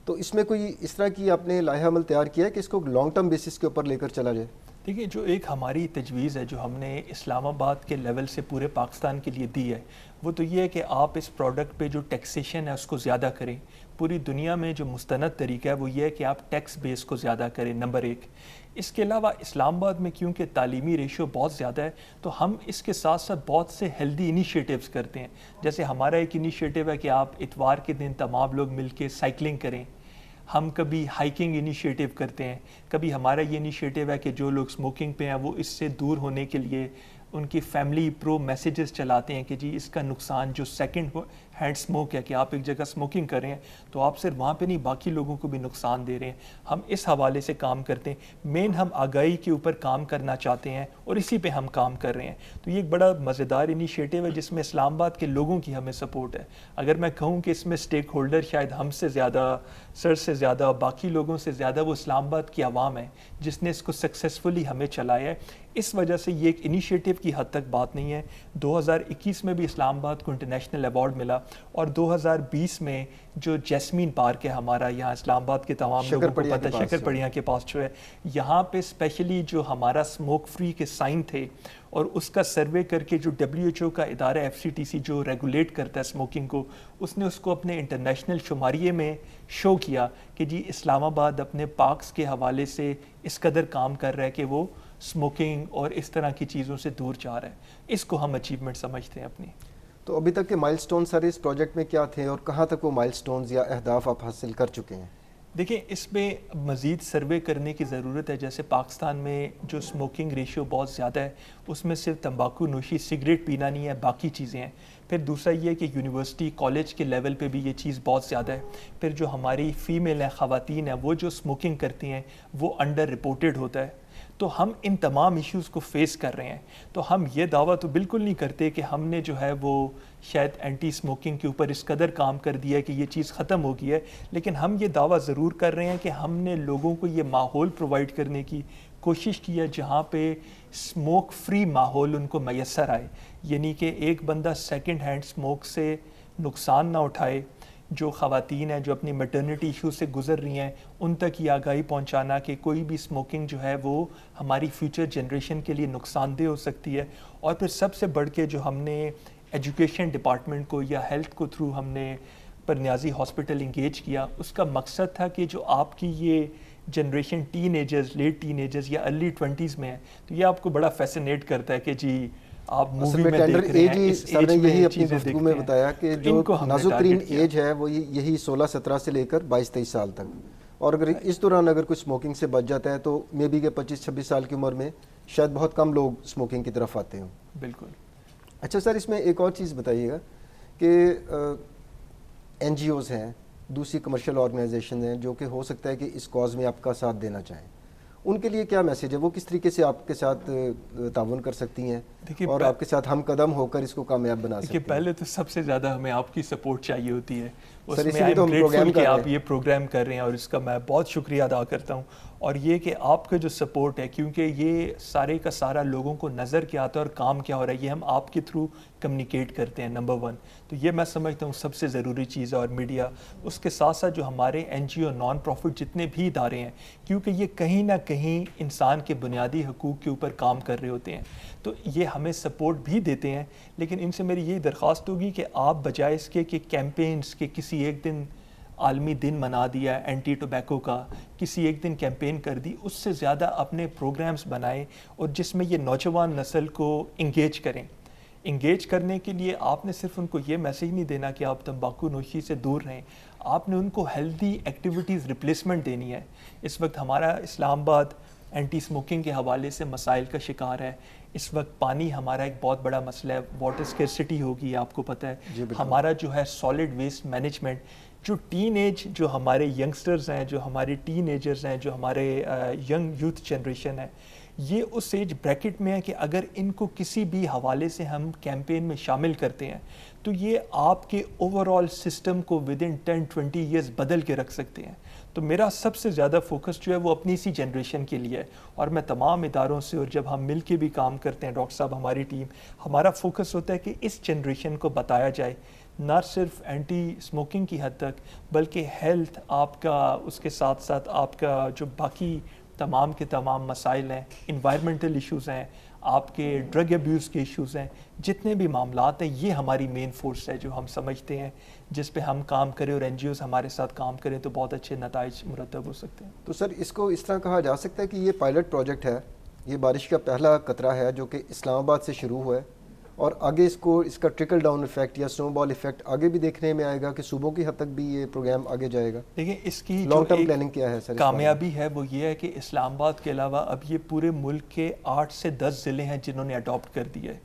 تو اس میں کوئی اس طرح کی آپ نے لائحہ عمل تیار کیا ہے کہ اس کو لانگ ٹرم بیسس کے اوپر لے کر چلا جائے؟ دیکھیے، جو ایک ہماری تجویز ہے جو ہم نے اسلام آباد کے لیول سے پورے پاکستان کے لیے دی ہے، وہ تو یہ ہے کہ آپ اس پروڈکٹ پہ جو ٹیکسیشن ہے اس کو زیادہ کریں. پوری دنیا میں جو مستند طریقہ ہے وہ یہ ہے کہ آپ ٹیکس بیس کو زیادہ کریں، نمبر ایک. اس کے علاوہ اسلام آباد میں کیونکہ تعلیمی ریشو بہت زیادہ ہے، تو ہم اس کے ساتھ ساتھ بہت سے ہیلدی انیشیٹیوز کرتے ہیں. جیسے ہمارا ایک انیشیٹیو ہے کہ آپ اتوار کے دن تمام لوگ مل کے سائیکلنگ کریں. ہم کبھی ہائیکنگ انیشیٹیو کرتے ہیں. کبھی ہمارا یہ انیشیٹیو ہے کہ جو لوگ سموکنگ پہ ہیں وہ اس سے دور ہونے کے لیے ان کی فیملی پرو میسیجز چلاتے ہیں کہ جی اس کا نقصان جو سیکنڈ ہینڈ سموک ہے، کہ آپ ایک جگہ سموکنگ کر رہے ہیں تو آپ صرف وہاں پہ نہیں باقی لوگوں کو بھی نقصان دے رہے ہیں. ہم اس حوالے سے کام کرتے ہیں. مین ہم آگاہی کے اوپر کام کرنا چاہتے ہیں اور اسی پہ ہم کام کر رہے ہیں. تو یہ ایک بڑا مزیدار انیشیٹیو ہے جس میں اسلام آباد کے لوگوں کی ہمیں سپورٹ ہے. اگر میں کہوں کہ اس میں سٹیک ہولڈر شاید ہم سے زیادہ، سر سے زیادہ، باقی لوگوں سے زیادہ وہ اسلام آباد کی عوام ہے جس نے اس کو سکسیسفلی ہمیں چلایا ہے. اس وجہ سے یہ ایک انیشیٹیو کی حد تک بات نہیں ہے. 2021 میں بھی اسلام آباد کو انٹرنیشنل ایوارڈ ملا، اور 2020 میں جو جیسمین پارک ہے ہمارا یہاں اسلام آباد کے تمام لوگوں کو پتہ ہے، شکر پڑیاں کے پاس جو ہے، یہاں پہ اسپیشلی جو ہمارا سموک فری کے سائن تھے اور اس کا سروے کر کے جو WHO کا ادارہ FCTC جو ریگولیٹ کرتا ہے سموکنگ کو، اس نے اس کو اپنے انٹرنیشنل شماریے میں شو کیا کہ جی اسلام آباد اپنے پارکس کے حوالے سے اس قدر کام کر رہا ہے کہ وہ سموکنگ اور اس طرح کی چیزوں سے دور جا رہا ہے. اس کو ہم اچیومنٹ سمجھتے ہیں اپنی. تو ابھی تک کے مائل سٹون سارے اس پروجیکٹ میں کیا تھے اور کہاں تک وہ مائل سٹونز یا اہداف آپ حاصل کر چکے ہیں؟ دیکھیں، اس میں مزید سروے کرنے کی ضرورت ہے. جیسے پاکستان میں جو سموکنگ ریشیو بہت زیادہ ہے، اس میں صرف تمباکو نوشی، سگریٹ پینا نہیں ہے، باقی چیزیں ہیں. پھر دوسرا یہ کہ یونیورسٹی کالج کے لیول پہ بھی یہ چیز بہت زیادہ ہے. پھر جو ہماری فیمیل ہیں، خواتین ہیں، وہ جو سموکنگ کرتی ہیں وہ انڈر رپورٹڈ ہوتا ہے. تو ہم ان تمام ایشوز کو فیس کر رہے ہیں. تو ہم یہ دعویٰ تو بالکل نہیں کرتے کہ ہم نے جو ہے وہ شاید اینٹی سموکنگ کے اوپر اس قدر کام کر دیا ہے کہ یہ چیز ختم ہو گئی ہے، لیکن ہم یہ دعویٰ ضرور کر رہے ہیں کہ ہم نے لوگوں کو یہ ماحول پرووائڈ کرنے کی کوشش کی ہے جہاں پہ سموک فری ماحول ان کو میسر آئے. یعنی کہ ایک بندہ سیکنڈ ہینڈ سموک سے نقصان نہ اٹھائے. جو خواتین ہیں جو اپنی میٹرنٹی ایشو سے گزر رہی ہیں ان تک یہ آگاہی پہنچانا کہ کوئی بھی سموکنگ جو ہے وہ ہماری فیوچر جنریشن کے لیے نقصان دہ ہو سکتی ہے. اور پھر سب سے بڑھ کے جو ہم نے ایجوکیشن ڈپارٹمنٹ کو یا ہیلتھ کو تھرو ہم نے پر نیازی ہاسپٹل انگیج کیا، اس کا مقصد تھا کہ جو آپ کی یہ generation teenagers, late teenagers یا ارلی 20s میں ہے، تو یہ آپ کو بڑا فیسنیٹ کرتا ہے کہ جی آپ مووی میں دیکھ رہے ہیں. اس ایج میں یہی اپنی گفتگو میں بتایا کہ جو نازک ترین ایج ہے وہ یہی 16-17 سے لے کر 22-23 سال تک، اور اگر اس دوران اگر کوئی سموکنگ سے بچ جاتا ہے تو مے بی کہ 25-26 سال کی عمر میں شاید بہت کم لوگ سموکنگ کی طرف آتے ہوں. بالکل. اچھا سر، اس میں ایک اور چیز بتائیے گا کہ NGOs ہیں، دوسری کمرشل آرگنائزیشن ہیں جو کہ ہو سکتا ہے کہ اس کاز میں آپ کا ساتھ دینا چاہیں، ان کے لیے کیا میسیج ہے؟ وہ کس طریقے سے آپ کے ساتھ تعاون کر سکتی ہیں اور آپ کے ساتھ ہم قدم ہو کر اس کو کامیاب بنا سکتے ہیں؟ پہلے تو سب سے زیادہ ہمیں آپ کی سپورٹ چاہیے ہوتی ہے. اس میں I'm grateful کہ آپ یہ پروگرام کر رہے ہیں اور اس کا میں بہت شکریہ ادا کرتا ہوں. اور یہ کہ آپ کا جو سپورٹ ہے، کیونکہ یہ سارے کا سارا لوگوں کو نظر کیا آتا ہے اور کام کیا ہو رہا ہے، یہ ہم آپ کے تھرو کمیونیکیٹ کرتے ہیں نمبر 1. تو یہ میں سمجھتا ہوں سب سے ضروری چیز ہے. اور میڈیا، اس کے ساتھ ساتھ جو ہمارے NGO نان پروفٹ جتنے بھی ادارے ہیں، کیونکہ یہ کہیں نہ کہیں انسان کے بنیادی حقوق کے اوپر کام کر رہے ہوتے ہیں، تو یہ ہمیں سپورٹ بھی دیتے ہیں. لیکن ان سے میری یہی درخواست ہوگی کہ آپ بجائے اس کے کہ کیمپینز کے کسی ایک دن عالمی دن منا دیا اینٹی ٹوبیکو کا، کسی ایک دن کیمپین کر دی، اس سے زیادہ اپنے پروگرامز بنائیں اور جس میں یہ نوجوان نسل کو انگیج کریں. انگیج کرنے کے لیے آپ نے صرف ان کو یہ میسیج نہیں دینا کہ آپ تمباکو نوشی سے دور رہیں، آپ نے ان کو ہیلدی ایکٹیویٹیز ریپلیسمنٹ دینی ہے. اس وقت ہمارا اسلام آباد اینٹی اسموکنگ کے حوالے سے مسائل کا شکار ہے. اس وقت پانی ہمارا ایک بہت بڑا مسئلہ ہے، واٹر اسکیرسٹی ہوگی، آپ کو پتہ ہے. ہمارا جو ہے سالڈ ویسٹ مینجمنٹ، جو ٹین ایج جو ہمارے ینگسٹرز ہیں، جو ہمارے ٹین ایجرز ہیں، جو ہمارے ینگ یوتھ جنریشن ہے، یہ اس ایج بریکٹ میں ہے کہ اگر ان کو کسی بھی حوالے سے ہم کیمپین میں شامل کرتے ہیں تو یہ آپ کے اوور آل سسٹم کو ود ان 10-20 ایئرز بدل کے رکھ سکتے ہیں. تو میرا سب سے زیادہ فوکس جو ہے وہ اپنی اسی جنریشن کے لیے ہے. اور میں تمام اداروں سے، اور جب ہم مل کے بھی کام کرتے ہیں ڈاکٹر صاحب، ہماری ٹیم، ہمارا فوکس ہوتا ہے کہ اس جنریشن کو بتایا جائے نہ صرف اینٹی اسموکنگ کی حد تک، بلکہ ہیلتھ آپ کا، اس کے ساتھ ساتھ آپ کا جو باقی تمام کے تمام مسائل ہیں، انوائرمنٹل ایشوز ہیں، آپ کے ڈرگ ایبیوز کے ایشوز ہیں، جتنے بھی معاملات ہیں، یہ ہماری مین فورس ہے جو ہم سمجھتے ہیں جس پہ ہم کام کریں اور NGOs ہمارے ساتھ کام کریں تو بہت اچھے نتائج مرتب ہو سکتے ہیں. تو سر اس کو اس طرح کہا جا سکتا ہے کہ یہ پائلٹ پروجیکٹ ہے، یہ بارش کا پہلا قطرہ ہے جو کہ اسلام آباد سے شروع ہوا ہے، اور آگے اس کا ٹرکل ڈاؤن ایفیکٹ یا سنو بال ایفیکٹ آگے بھی دیکھنے میں آئے گا کہ صوبوں کی حد تک بھی یہ پروگرام آگے جائے گا. دیکھیں اس کی لانگ ٹرم پلاننگ کیا ہے سر؟ کامیابی ہے وہ یہ ہے کہ اسلام آباد کے علاوہ اب یہ پورے ملک کے 8 سے 10 ضلع ہیں جنہوں نے اڈاپٹ کر دیا ہے.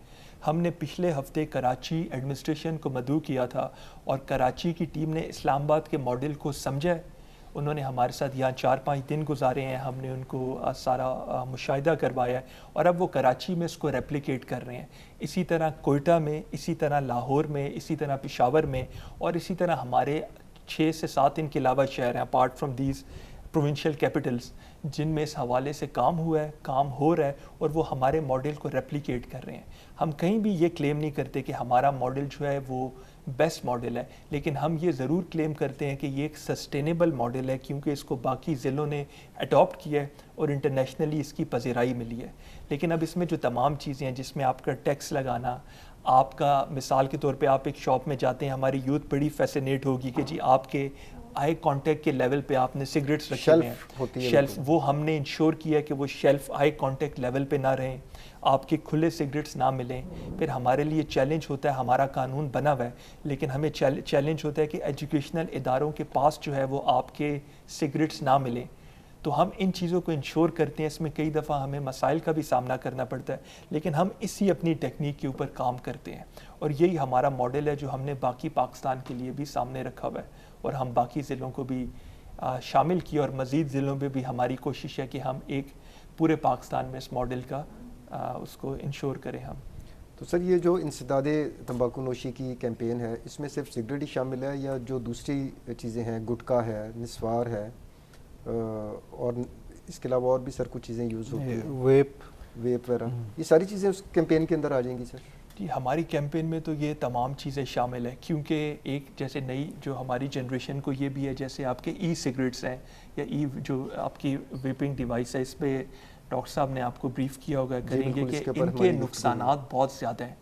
ہم نے پچھلے ہفتے کراچی ایڈمنسٹریشن کو مدعو کیا تھا اور کراچی کی ٹیم نے اسلام آباد کے ماڈل کو سمجھا ہے. انہوں نے ہمارے ساتھ یہاں 4-5 دن گزارے ہیں، ہم نے ان کو سارا مشاہدہ کروایا ہے اور اب وہ کراچی میں اس کو ریپلیکیٹ کر رہے ہیں. اسی طرح کوئٹہ میں، اسی طرح لاہور میں، اسی طرح پشاور میں، اور اسی طرح ہمارے 6 سے 7 ان کے علاوہ شہر ہیں apart from these provincial capitals جن میں اس حوالے سے کام ہوا ہے، کام ہو رہا ہے اور وہ ہمارے ماڈل کو ریپلیکیٹ کر رہے ہیں. ہم کہیں بھی یہ کلیم نہیں کرتے کہ ہمارا ماڈل جو ہے وہ بیسٹ ماڈل ہے، لیکن ہم یہ ضرور کلیم کرتے ہیں کہ یہ ایک سسٹینیبل ماڈل ہے کیونکہ اس کو باقی ضلعوں نے اڈاپٹ کیا ہے اور انٹرنیشنلی اس کی پذیرائی ملی ہے. لیکن اب اس میں جو تمام چیزیں ہیں جس میں آپ کا ٹیکس لگانا، آپ کا مثال کے طور پہ آپ ایک شاپ میں جاتے ہیں، ہماری یوتھ بڑی فیسینیٹ ہوگی کہ جی آپ کے آئی کانٹیکٹ کے لیول پہ آپ نے سگریٹس رکھے ہوئے ہیں، شیلف، وہ ہم نے انشور کیا کہ وہ شیلف آئی کانٹیکٹ لیول پہ نہ رہیں، آپ کے کھلے سگریٹس نہ ملیں. پھر ہمارے لیے چیلنج ہوتا ہے، ہمارا قانون بنا ہوا ہے لیکن ہمیں چیلنج ہوتا ہے کہ ایجوکیشنل اداروں کے پاس جو ہے وہ آپ کے سگریٹس نہ ملیں. تو ہم ان چیزوں کو انشور کرتے ہیں. اس میں کئی دفعہ ہمیں مسائل کا بھی سامنا کرنا پڑتا ہے لیکن ہم اسی اپنی ٹیکنیک کے اوپر کام کرتے ہیں اور یہی ہمارا ماڈل ہے جو ہم نے باقی پاکستان کے لیے بھی سامنے رکھا ہوا ہے اور ہم باقی ضلعوں کو بھی شامل کیا اور مزید ضلعوں میں بھی ہماری کوشش ہے کہ ہم ایک پورے پاکستان میں اس ماڈل کا اس کو انشور کریں ہم. تو سر یہ جو انسداد تمباکو نوشی کی کیمپین ہے اس میں صرف سگریٹ ہی شامل ہے یا جو دوسری چیزیں ہیں، گٹکا ہے، نسوار ہے، اور اس کے علاوہ اور بھی سر کچھ چیزیں یوز ہوتی ہیں، ویپ وغیرہ، یہ ساری چیزیں اس کیمپین کے اندر آ جائیں گی سر؟ جی ہماری کیمپین میں تو یہ تمام چیزیں شامل ہیں کیونکہ ایک جیسے نئی جو ہماری جنریشن کو یہ بھی ہے، جیسے آپ کے ای سگریٹس ہیں یا جو آپ کی ویپنگ ڈیوائس ہے، اس پہ ڈاکٹر صاحب نے آپ کو بریف کیا ہوگا کریں گے کہ ان کے نقصانات بہت زیادہ ہیں.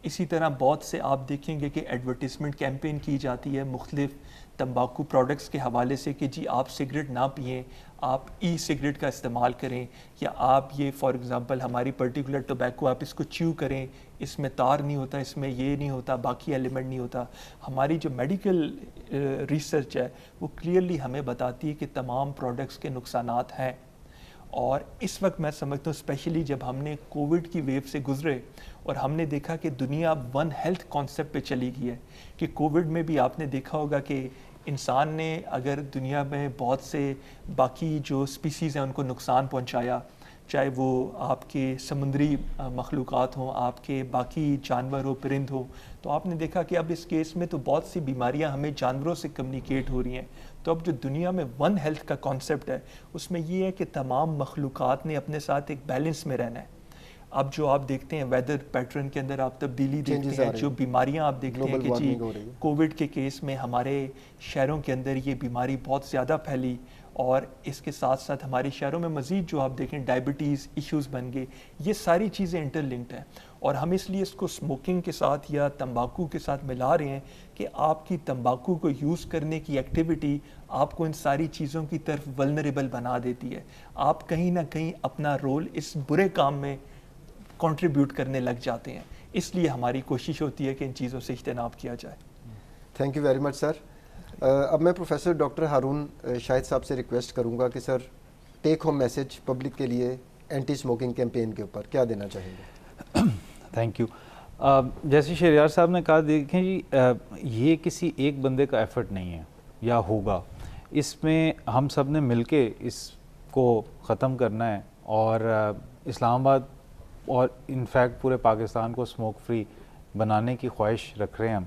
اسی طرح بہت سے آپ دیکھیں گے کہ ایڈورٹیزمنٹ کیمپین کی جاتی ہے مختلف تمباکو پروڈکٹس کے حوالے سے کہ جی آپ سگریٹ نہ پئیں، آپ ای سگریٹ کا استعمال کریں، یا آپ یہ فار ایگزامپل ہماری پرٹیکولر ٹوبیکو آپ اس کو چیو کریں، اس میں تار نہیں ہوتا، اس میں یہ نہیں ہوتا، باقی ایلیمنٹ نہیں ہوتا. ہماری جو میڈیکل ریسرچ ہے وہ کلیئرلی ہمیں بتاتی ہے کہ تمام پروڈکٹس کے نقصانات ہیں. اور اس وقت میں سمجھتا ہوں اسپیشلی جب ہم نے کووڈ کی ویو سے گزرے اور ہم نے دیکھا کہ دنیا ون ہیلتھ کانسیپٹ پہ چلی گئی ہے، کہ کووڈ میں بھی آپ نے دیکھا ہوگا کہ انسان نے اگر دنیا میں بہت سے باقی جو سپیسیز ہیں ان کو نقصان پہنچایا، چاہے وہ آپ کے سمندری مخلوقات ہوں، آپ کے باقی جانور ہو، پرند ہو. تو آپ نے دیکھا کہ اب اس کیس میں تو بہت سی بیماریاں ہمیں جانوروں سے کمیونیکیٹ ہو رہی ہیں. تو اب جو دنیا میں ون ہیلتھ کا کانسیپٹ ہے اس میں یہ ہے کہ تمام مخلوقات نے اپنے ساتھ ایک بیلنس میں رہنا ہے. اب جو آپ دیکھتے ہیں ویدر پیٹرن کے اندر آپ تبدیلی دیکھتے ہیں، جو بیماریاں آپ دیکھتے ہیں کہ جی کووڈ کے کیس میں ہمارے شہروں کے اندر یہ بیماری بہت زیادہ پھیلی، اور اس کے ساتھ ساتھ ہمارے شہروں میں مزید جو آپ دیکھیں ڈائبٹیز ایشوز بن گئے. یہ ساری چیزیں انٹر لنکڈ ہیں، اور ہم اس لیے اس کو اسموکنگ کے ساتھ یا تمباکو کے ساتھ ملا رہے ہیں کہ آپ کی تمباکو کو یوز کرنے کی ایکٹیویٹی آپ کو ان ساری چیزوں کی طرف ولنریبل بنا دیتی ہے. آپ کہیں نہ کہیں اپنا رول اس برے کام میں کنٹریبیوٹ کرنے لگ جاتے ہیں. اس لیے ہماری کوشش ہوتی ہے کہ ان چیزوں سے اجتناب کیا جائے. تھینک یو ویری مچ سر. اب میں پروفیسر ڈاکٹر ہارون شاہد صاحب سے ریکویسٹ کروں گا کہ سر ٹیک ہوم میسج پبلک کے لیے اینٹی اسموکنگ کیمپین کے اوپر کیا دینا چاہیں گے؟ Thank you. جیسے شہریار صاحب نے کہا، دیکھیں جی یہ کسی ایک بندے کا ایفرٹ نہیں ہے یا ہوگا، اس میں ہم سب نے مل کے اس کو ختم کرنا ہے. اور اسلام آباد اور انفیکٹ پورے پاکستان کو اسموک فری بنانے کی خواہش رکھ رہے ہیں ہم.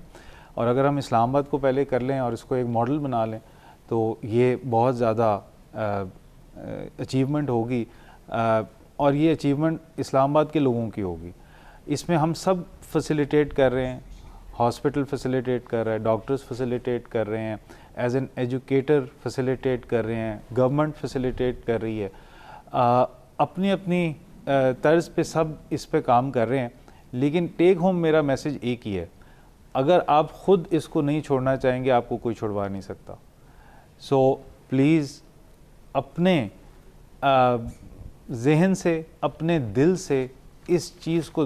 اور اگر ہم اسلام آباد کو پہلے کر لیں اور اس کو ایک ماڈل بنا لیں تو یہ بہت زیادہ اچیومنٹ ہوگی، اور یہ اچیومنٹ اسلام آباد کے لوگوں کی ہوگی. اس میں ہم سب فیسیلیٹیٹ کر رہے ہیں، ہاسپٹل فیسیلیٹیٹ کر رہے ہیں، ڈاکٹرز فیسیلیٹیٹ کر رہے ہیں، ایز این ایجوکیٹر فیسیلیٹیٹ کر رہے ہیں، گورنمنٹ فیسیلیٹیٹ کر رہی ہے. اپنی اپنی طرز پہ سب اس پہ کام کر رہے ہیں. لیکن ٹیک ہوم میرا میسج ایک ہی ہے، اگر آپ خود اس کو نہیں چھوڑنا چاہیں گے آپ کو کوئی چھڑوا نہیں سکتا. سو پلیز اپنے ذہن سے، اپنے دل سے اس چیز کو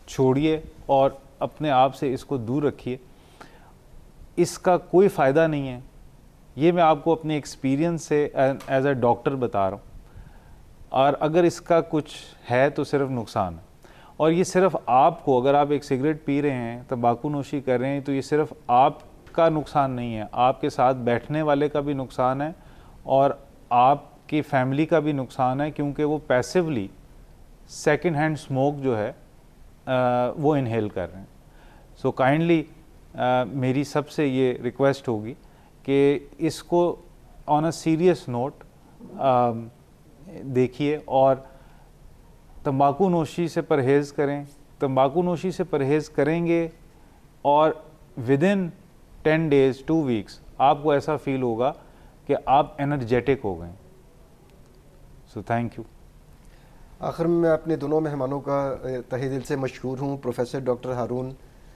چھوڑیے اور اپنے آپ سے اس کو دور رکھیے. اس کا کوئی فائدہ نہیں ہے. یہ میں آپ کو اپنے ایکسپیرینس سے ایز اے ڈاکٹر بتا رہا ہوں. اور اگر اس کا کچھ ہے تو صرف نقصان ہے. اور یہ صرف آپ کو، اگر آپ ایک سگریٹ پی رہے ہیں، تمباکو نوشی کر رہے ہیں، تو یہ صرف آپ کا نقصان نہیں ہے، آپ کے ساتھ بیٹھنے والے کا بھی نقصان ہے اور آپ کی فیملی کا بھی نقصان ہے، کیونکہ وہ پیسیولی سیکنڈ ہینڈ اسموک جو ہے وہ انہیل کر رہے ہیں. سو کائنڈلی میری سب سے یہ ریکویسٹ ہوگی کہ اس کو آن اے سیریس نوٹ دیکھیے اور تمباکو نوشی سے پرہیز کریں. تمباکو نوشی سے پرہیز کریں گے اور ودن 10 days 2 weeks آپ کو ایسا فیل ہوگا کہ آپ انرجیٹک ہو گئے. So thank you. آخر میں اپنے دونوں مہمانوں کا تہہ دل سے مشکور ہوں. پروفیسر ڈاکٹر ہارون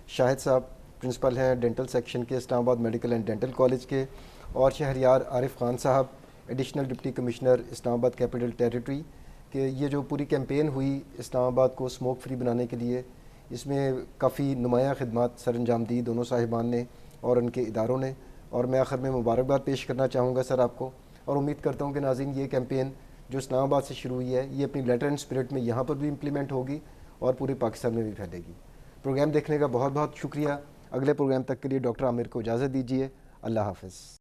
شاہد صاحب پرنسپل ہیں ڈینٹل سیکشن کے اسلام آباد میڈیکل اینڈ ڈینٹل کالج کے، اور شہریار عارف خان صاحب ایڈیشنل ڈپٹی کمشنر اسلام آباد کیپٹل ٹیریٹری، کہ یہ جو پوری کیمپین ہوئی اسلام آباد کو اسموک فری بنانے کے لیے، اس میں کافی نمایاں خدمات سر انجام دی دونوں صاحبان نے اور ان کے اداروں نے. اور میں آخر میں مبارکباد پیش کرنا چاہوں گا سر آپ کو، اور امید کرتا ہوں کہ ناظرین یہ کیمپین جو اسلام آباد سے شروع ہوئی ہے یہ اپنی لیٹر اینڈ اسپرٹ میں یہاں پر بھی امپلیمنٹ ہوگی اور پورے پاکستان میں بھی پھیلے گی. پروگرام دیکھنے کا بہت بہت شکریہ. اگلے پروگرام تک کے لیے ڈاکٹر عامر کو اجازت دیجیے. اللہ حافظ.